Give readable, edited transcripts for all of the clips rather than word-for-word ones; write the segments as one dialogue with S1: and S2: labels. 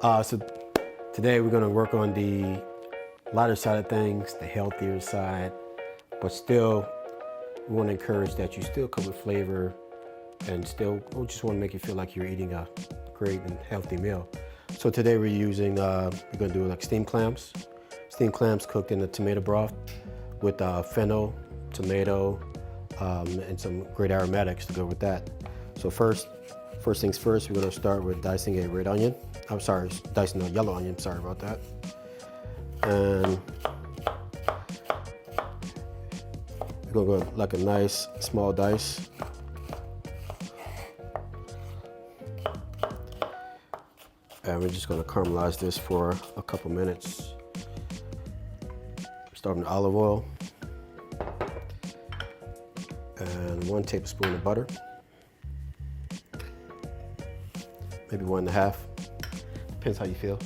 S1: So today we're going to work on the lighter side of things, the healthier side, but still we want to encourage that you still cook with flavor and still we just want to make you feel like you're eating a great and healthy meal. So today we're using, we're going to do like steamed clams. Steamed clams cooked in the tomato broth with fennel, tomato, and some great aromatics to go with that. So first things first, we're going to start with dicing a red onion. I'm sorry, dicing a yellow onion, sorry about that. And we're going to go like a nice small dice. And we're just going to caramelize this for a couple minutes. Start with olive oil and 1 tablespoon of butter, maybe 1.5, depends how you feel.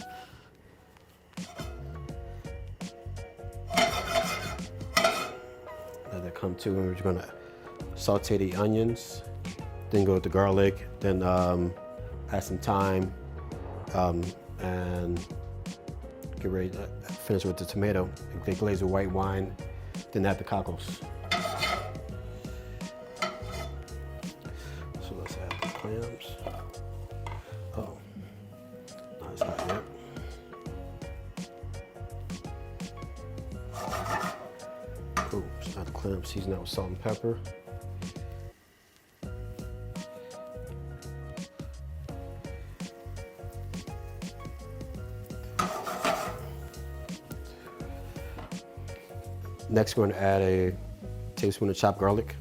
S1: Let that come to, and we're just going to saute the onions, then go with the garlic, then add some thyme, and get ready to finish with the tomato. They glaze with white wine, then add the cockles. So let's add the clams. Oh, not as hot yet. Oh, just add the clams, season that with salt and pepper. Next, we're going to add a tablespoon of chopped garlic.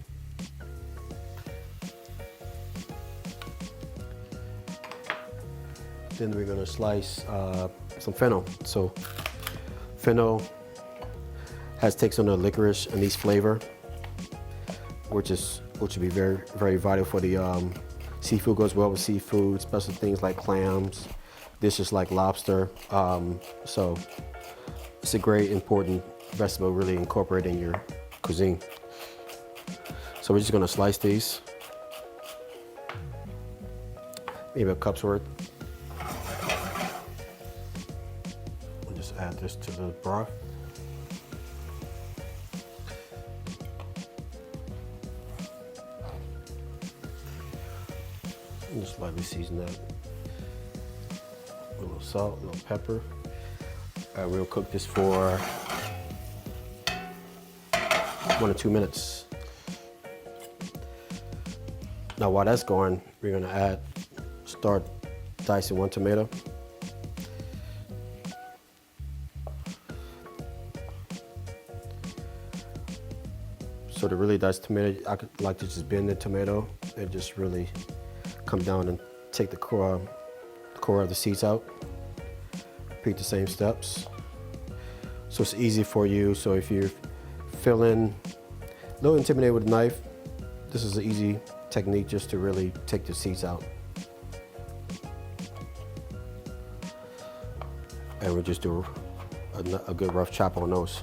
S1: Then we're going to slice some fennel. So fennel takes on the licorice and these flavor, which would be very, very vital for the seafood. Goes well with seafood, especially things like clams, dishes like lobster. So it's a great, important vegetable really incorporate in your cuisine. So we're just going to slice these, maybe a cup's worth. We'll just add this to the broth. And just lightly season that with a little salt, a little pepper. We'll cook this for 1 or 2 minutes. Now while that's going, we're going to start dicing 1 tomato. So to really dice tomato, I could like to just bend the tomato and just really come down and take the core of the seeds out. Repeat the same steps. So it's easy for you. So if you're feeling a little intimidated with a knife, this is an easy technique just to really take the seeds out. And we'll just do a good rough chop on those.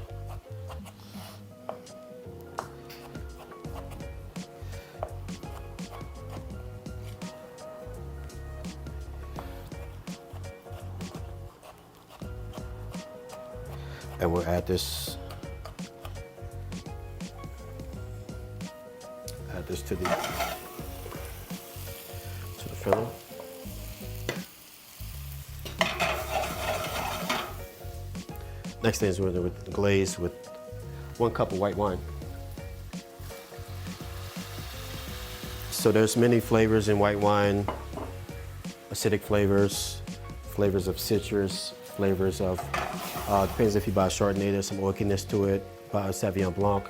S1: And we'll add this to the fennel. Next thing is we're going to glaze with 1 cup of white wine. So there's many flavors in white wine: acidic flavors, flavors of citrus, flavors of depends if you buy Chardonnay. There's some oakiness to it. Buy a Sauvignon Blanc,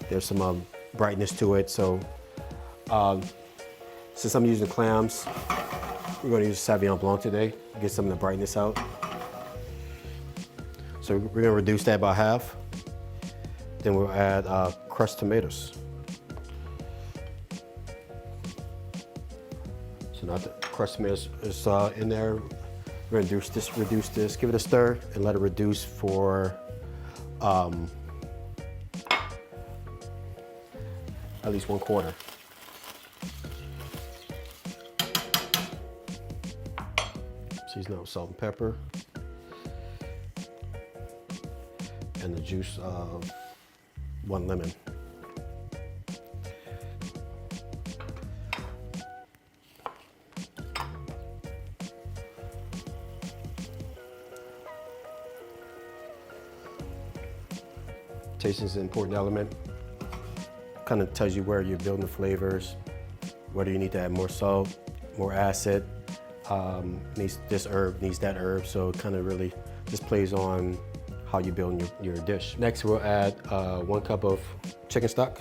S1: there's some brightness to it. So since I'm using clams, we're going to use Sauvignon Blanc today, get some of the brightness out. So we're going to reduce that by half. Then we'll add crushed tomatoes. So now the crushed tomatoes is in there. We're going to reduce this, give it a stir, and let it reduce for at least 1/4. Season up with salt and pepper. And the juice of 1 lemon. Tasting is an important element. Kind of tells you where you're building the flavors, whether you need to add more salt, more acid, needs this herb, needs that herb. So it kind of really just plays on how you build your dish. Next, we'll add 1 cup of chicken stock.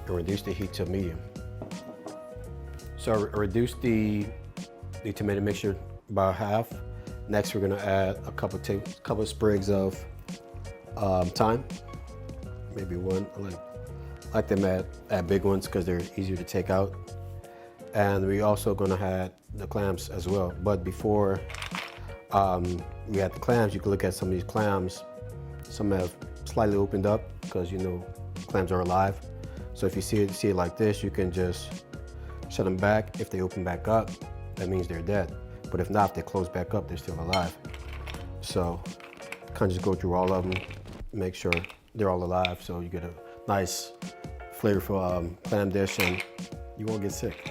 S1: And reduce the heat to medium. So I reduce the tomato mixture by half. Next, we're gonna add a couple sprigs of thyme, maybe 1. I like them add big ones because they're easier to take out. And we're also gonna add the clams as well. But before we add the clams, you can look at some of these clams. Some have slightly opened up because you know clams are alive. So if you see it like this, you can just shut them back. If they open back up, that means they're dead. But if not, if they close back up, they're still alive. So kind of just go through all of them, make sure they're all alive, so you get a nice flavorful clam dish and you won't get sick.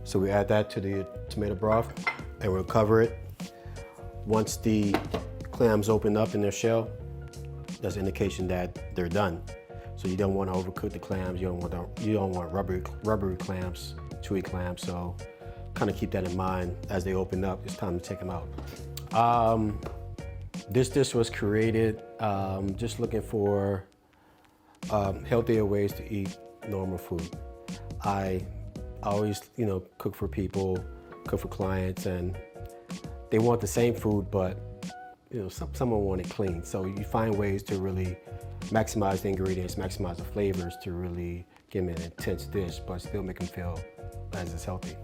S1: So we add that to the tomato broth and we'll cover it. Once the clams open up in their shell, that's an indication that they're done. So you don't want to overcook the clams. You don't want rubbery clams, chewy clams. So kind of keep that in mind as they open up. It's time to take them out. This dish was created just looking for healthier ways to eat normal food. I always, cook for people, cook for clients, and they want the same food, but someone want it clean. So you find ways to really maximize the ingredients, maximize the flavors to really give them an intense dish, but still make them feel as it's healthy.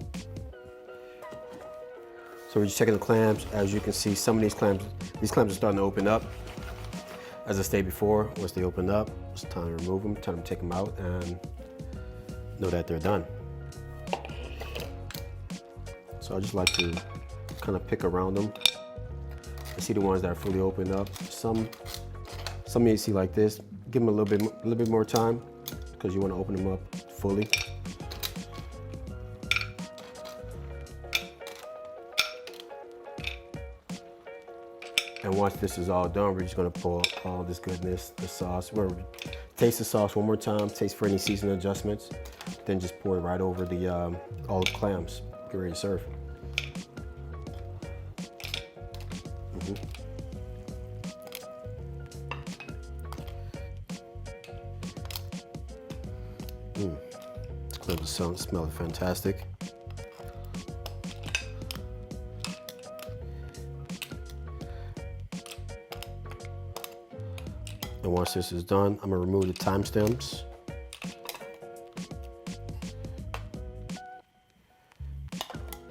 S1: So we're just checking the clams. As you can see, some of these clams are starting to open up. As I stated before, once they open up, it's time to remove them, time to take them out and know that they're done. So I just like to kind of pick around them. I see the ones that are fully opened up. Some you see like this. Give them a little bit more time because you want to open them up fully. And once this is all done, we're just going to pour all this goodness, the sauce. Taste the sauce one more time. Taste for any seasoning adjustments. Then just pour it right over all the clams. Get ready to serve. Clams smell fantastic. And once this is done, I'm gonna remove the thyme stems.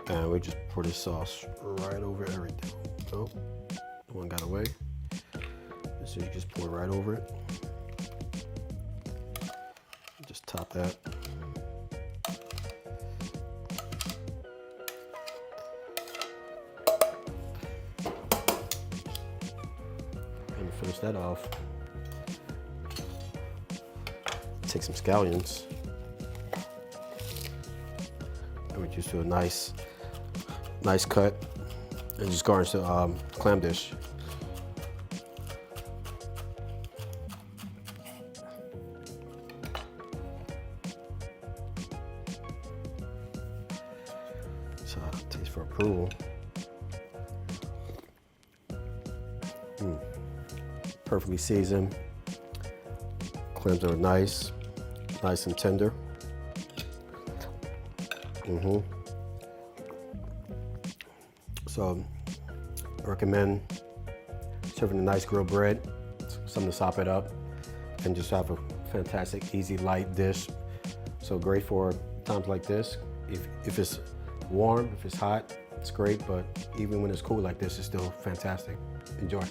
S1: And we just pour this sauce right over everything. Oh, one got away. So you just pour it right over it. Just top that. And to finish that off, take some scallions. And we just do a nice cut and just garnish the clam dish. So taste for approval. Perfectly seasoned. Clams are nice and tender. So I recommend serving a nice grilled bread, something to sop it up, and just have a fantastic, easy, light dish. So great for times like this. If it's warm, if it's hot, it's great, but even when it's cool like this, it's still fantastic. Enjoy.